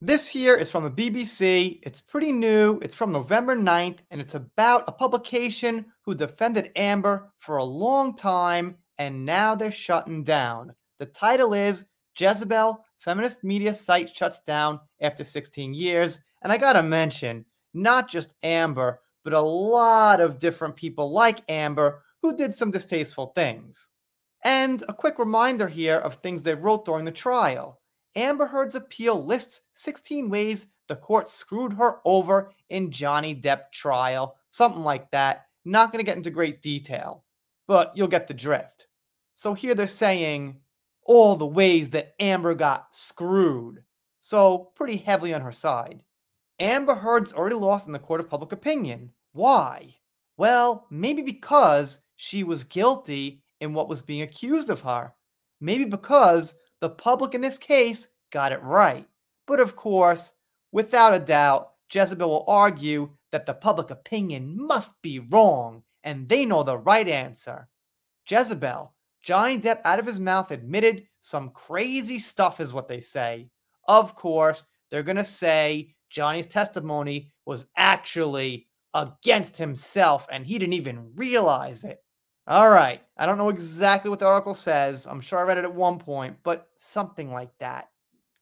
This here is from the BBC. It's pretty new. It's from November 9th, and it's about a publication who defended Amber for a long time, and now they're shutting down. The title is Jezebel, Feminist Media Site Shuts Down After 16 Years. And I gotta mention, not just Amber, but a lot of different people like Amber who did some distasteful things. And a quick reminder here of things they wrote during the trial. Amber Heard's appeal lists 16 ways the court screwed her over in Johnny Depp trial. Something like that. Not going to get into great detail, but you'll get the drift. So here they're saying all the ways that Amber got screwed. So pretty heavily on her side. Amber Heard's already lost in the court of public opinion. Why? Well, maybe because she was guilty in what was being accused of her. Maybe because the public in this case got it right. But of course, without a doubt, Jezebel will argue that the public opinion must be wrong and they know the right answer. Jezebel, Johnny Depp out of his mouth admitted some crazy stuff is what they say. Of course, they're going to say Johnny's testimony was actually against himself and he didn't even realize it. All right, I don't know exactly what the article says. I'm sure I read it at one point, but something like that.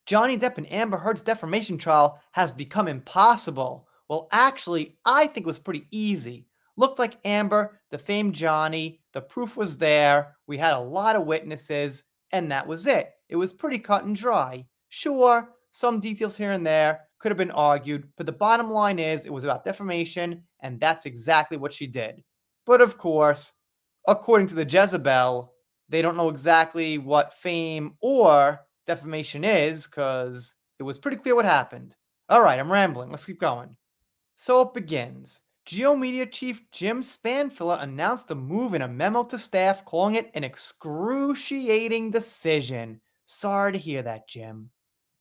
Johnny Depp and Amber Heard's defamation trial has become impossible. Well, actually, I think it was pretty easy. Looked like Amber defamed Johnny. The proof was there. We had a lot of witnesses, and that was it. It was pretty cut and dry. Sure, some details here and there could have been argued, but the bottom line is it was about defamation, and that's exactly what she did. But of course, according to the Jezebel, they don't know exactly what fame or defamation is because it was pretty clear what happened. All right, I'm rambling. Let's keep going. So it begins. Geo Media chief Jim Spanfilla announced the move in a memo to staff, calling it an excruciating decision. Sorry to hear that, Jim.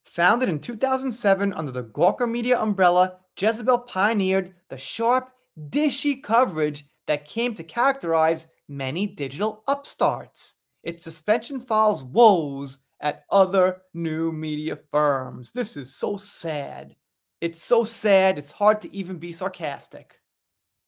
Founded in 2007 under the Gawker Media umbrella, Jezebel pioneered the sharp, dishy coverage that came to characterize many digital upstarts. Its suspension follows woes at other new media firms. This is so sad. It's so sad, it's hard to even be sarcastic.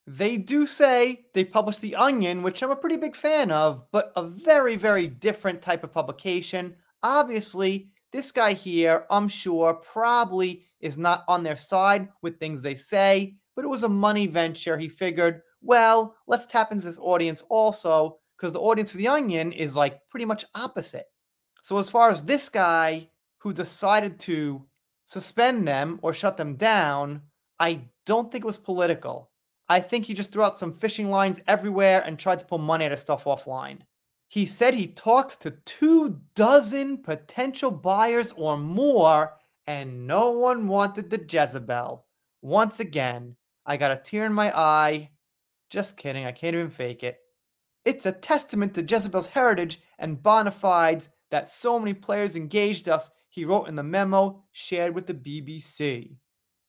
They do say they publish The Onion, which I'm a pretty big fan of, but a very, very different type of publication. Obviously, this guy here, I'm sure, probably is not on their side with things they say, but it was a money venture. He figured, well, let's tap into this audience also, because the audience for The Onion is like pretty much opposite. So as far as this guy who decided to suspend them or shut them down, I don't think it was political. I think he just threw out some fishing lines everywhere and tried to pull money out of stuff offline. He said he talked to 24 potential buyers or more, and no one wanted the Jezebel. Once again, I got a tear in my eye. Just kidding, I can't even fake it. It's a testament to Jezebel's heritage and bona fides that so many players engaged us, he wrote in the memo shared with the BBC.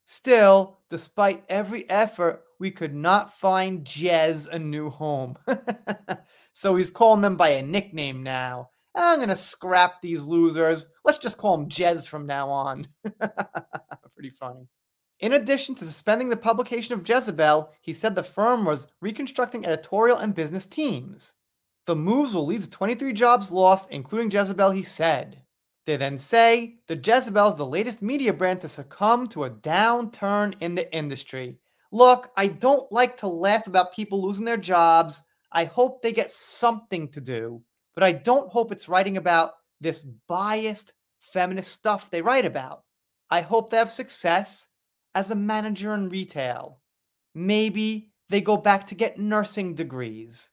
Still, despite every effort, we could not find Jez a new home. So he's calling them by a nickname now. I'm going to scrap these losers. Let's just call him Jez from now on. Pretty funny. In addition to suspending the publication of Jezebel, he said the firm was reconstructing editorial and business teams. The moves will lead to 23 jobs lost, including Jezebel, he said. They then say the Jezebel is the latest media brand to succumb to a downturn in the industry. Look, I don't like to laugh about people losing their jobs. I hope they get something to do, but I don't hope it's writing about this biased feminist stuff they write about. I hope they have success as a manager in retail. Maybe they go back to get nursing degrees.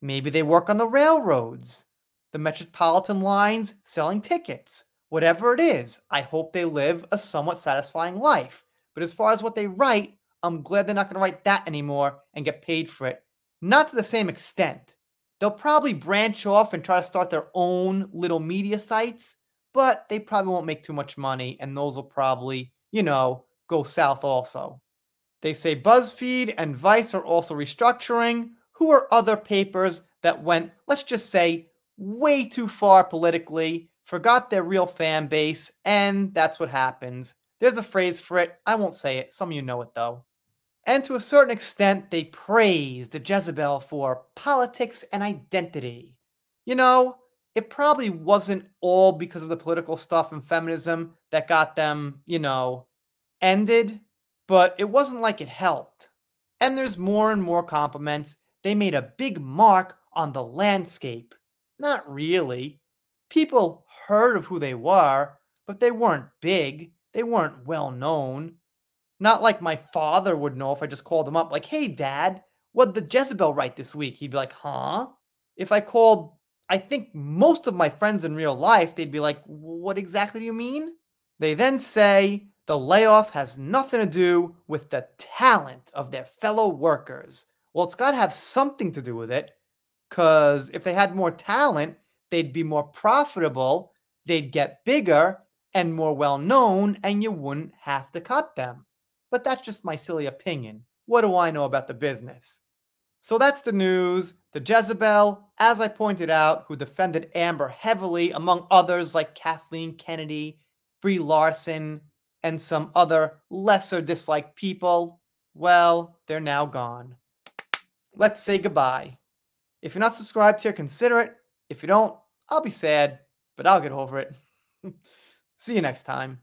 Maybe they work on the railroads, the metropolitan lines, selling tickets. Whatever it is, I hope they live a somewhat satisfying life. But as far as what they write, I'm glad they're not going to write that anymore and get paid for it. Not to the same extent. They'll probably branch off and try to start their own little media sites, but they probably won't make too much money, and those will probably, go south also. They say BuzzFeed and Vice are also restructuring. Who are other papers that went, let's just say, way too far politically, forgot their real fan base, and that's what happens. There's a phrase for it. I won't say it. Some of you know it though. And to a certain extent, they praised the Jezebel for politics and identity. You know, it probably wasn't all because of the political stuff and feminism that got them, ended, but it wasn't like it helped. And there's more and more compliments. They made a big mark on the landscape. Not really. People heard of who they were, but they weren't big. They weren't well known. Not like my father would know if I just called him up, like, hey, dad, what'd the Jezebel write this week? He'd be like, huh? If I called, I think most of my friends in real life, they'd be like, what exactly do you mean? They then say the layoff has nothing to do with the talent of their fellow workers. Well, it's got to have something to do with it, because if they had more talent, they'd be more profitable, they'd get bigger and more well known, and you wouldn't have to cut them. But that's just my silly opinion. What do I know about the business? So that's the news. The Jezebel, as I pointed out, who defended Amber heavily, among others like Kathleen Kennedy, Brie Larson, and some other lesser disliked people, well, they're now gone. Let's say goodbye. If you're not subscribed here, consider it. If you don't, I'll be sad, but I'll get over it. See you next time.